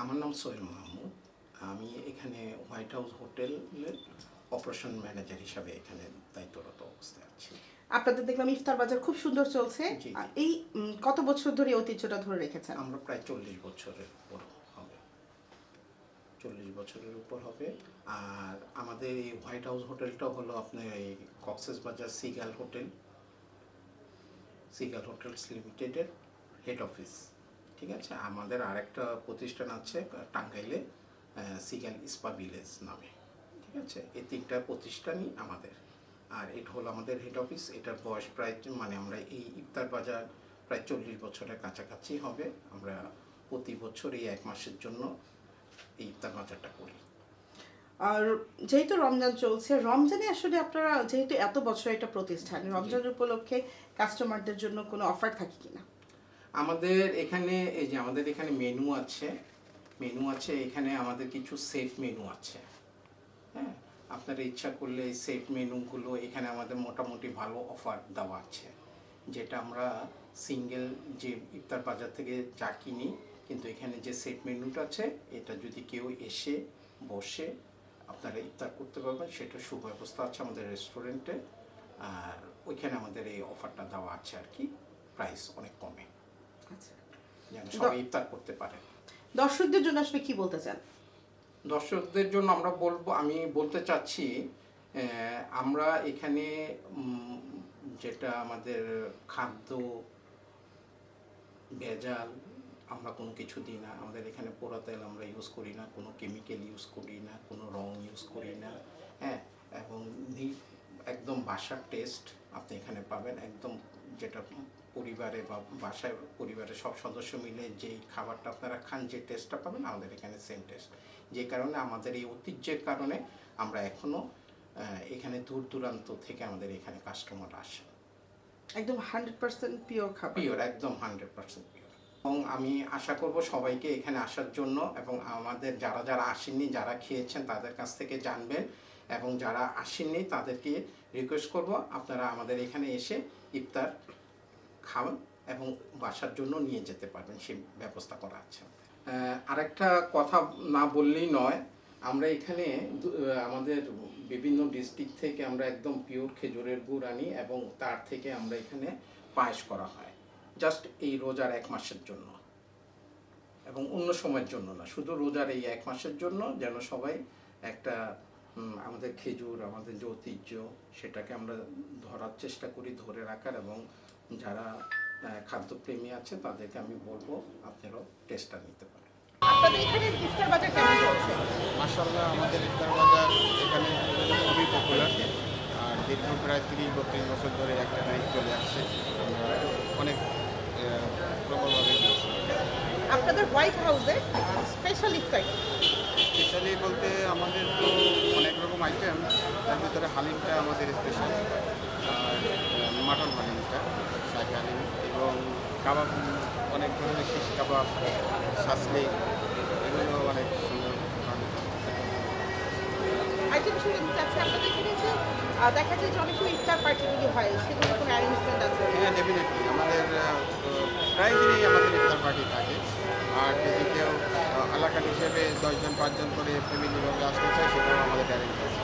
আমার নাম সোহেল মাহমুদ। আমি এখানে হোয়াইট হাউস হোটেলের অপারেশন ম্যানেজার হিসাবে এখানে দায়িত্বরত অবস্থায় আছি। আপনাদের দেখলাম ইফতার বাজার খুব সুন্দর চলছে। জি, জি। এই কত বছর ধরে এই ঐতিহ্যটা ধরে রেখেছেন? আমরা প্রায় 40 বছরের উপর হবে, 40 বছরের উপর হবে। আর আমাদের এই হোয়াইট হাউস হোটেলটা হলো আপনার এই কক্সবাজার সিগাল হোটেলস লিমিটেডের হেড অফিস। ঠিক আছে, আমাদের আরেকটা প্রতিষ্ঠান আছে টাঙ্গাইলে, সিগাল ইস্পা ভিলেজ নামে। ঠিক আছে, এই তিনটা প্রতিষ্ঠানই আমাদের। আর এটা হলো আমাদের হেড অফিস। এটার বয়স প্রায় আমরা এই ইফতার বাজার প্রায় 40 বছরের কাছাকাছি হবে। আমরা প্রতি বছর এই 1 মাসের জন্য এই ইফতার বাজারটা করি। আর যেহেতু রমজান চলছে, রমজানে আসলে আপনারা যেহেতু এত বছর একটা প্রতিষ্ঠান, রমজান উপলক্ষে কাস্টমারদের জন্য কোনো অফার থাকে কিনা? আমাদের এখানে এই যে আমাদের এখানে মেনু আছে। এখানে আমাদের কিছু সেট মেনু আছে। হ্যাঁ, আপনারা ইচ্ছা করলে এই সেট মেনুগুলো এখানে আমাদের মোটামুটি ভালো অফার দেওয়া আছে, যেটা আমরা সিঙ্গেল যে ইফতার বাজার থেকে যা কিনি, কিন্তু এখানে যে সেট মেনুটা আছে এটা যদি কেউ এসে বসে আপনারা ইফতার করতে পারবেন, সেটা সুব্যবস্থা আছে আমাদের রেস্টুরেন্টে। আর ওইখানে আমাদের এই অফারটা দেওয়া আছে আর কি, প্রাইস অনেক কমে, আচ্ছা, যেন সবাই ইফতার করতে পারে। দর্শকদের জন্য আসলে কি বলতে চান? দর্শকদের জন্য আমি বলতে চাচ্ছি, আমরা এখানে যেটা আমাদের খাদ্য ভেজাল আমরা কোনো কিছু দিই না। আমাদের এখানে পোড়া তেল আমরা ইউজ করি না, কোনো কেমিক্যাল ইউজ করি না, কোনো রং ইউজ করি না। হ্যাঁ, এবং একদম বাসার টেস্ট আপনি এখানে পাবেন, একদম যেটা পরিবারে বা বাসায় পরিবারের সব সদস্য মিলে যেই খাবারটা আপনারা খান, যে টেস্টটা পাবেন আমাদের এখানে সেম টেস্ট। যে কারণে আমাদের এই ঐতিহ্যের কারণে আমরা এখনও এখানে দূর দূরান্ত থেকে আমাদের এখানে কাস্টমার আসে। একদম 100% পিওর খাবার। পিওর, একদম 100% পিওর। এবং আমি আশা করব সবাইকে এখানে আসার জন্য, এবং আমাদের যারা আসেননি, যারা খেয়েছেন তাদের কাছ থেকে জানবেন, এবং যারা আসেননি তাদেরকে রিকোয়েস্ট করব আপনারা আমাদের এখানে এসে ইফতার খাওয়ান এবং বাসার জন্য নিয়ে যেতে পারবেন, সেই ব্যবস্থা করা আছে। আরেকটা কথা না বললেই নয়, আমরা এখানে আমাদের বিভিন্ন ডিস্ট্রিক্ট থেকে আমরা একদম পিওর খেজুরের গুড় আনি, এবং তার থেকে আমরা এখানে পায়েস করা হয়, জাস্ট এই রোজার 1 মাসের জন্য, এবং অন্য সময়ের জন্য না, শুধু রোজার এই 1 মাসের জন্য, যেন সবাই একটা আমাদের খেজুর, আমাদের যে ঐতিহ্য, সেটাকে আমরা ধরার চেষ্টা করি, ধরে রাখার। এবং যারা খাদ্যপ্রেমী আছে তাদেরকে আমি বলবো আপনারাও টেস্টটা নিতে পারেন। আপনাদের এখানে ইফতার বাজার কেমন চলছে? মাশাআল্লাহ, আমাদের ইফতার বাজার এখানে খুবই পপুলার। আর দীর্ঘ প্রায় 30-32 বছর ধরে একটা লাইন চলে আসছে। আমরা অনেক প্রবলভাবে দিয়েছি। আপনাদের হোয়াইট হাউসে স্পেশাল ইফতার কি? স্পেশালি বলতে আমাদের তো অনেক রকম আইটেম, তার ভিতরে হালিমটা আমাদের স্পেশাল। আর মাটন হালিমটা, শাহী হালিম, এবং কাবাব, অনেক ধরনের শিশ কাবাব, শাসলি, এগুলো অনেক সুন্দর। আইটেম শুনে দিতে চাচ্ছি, আপনাদের এখানে যে দেখা যায় যে অনেক সময় ইফতার পার্টিগুলি হয়, সেগুলো কোনো অ্যারেঞ্জমেন্ট আছে? হ্যাঁ, ডেফিনেটলি আমাদের প্রায় দিনই আমাদের ইফতার পার্টি থাকে। আর যদি কেউ এলাকার হিসেবে 10 জন 5 জন করে ফ্যামিলিভাবে আসতে চায়, সেটাও আমাদের অ্যারেঞ্জ আছে।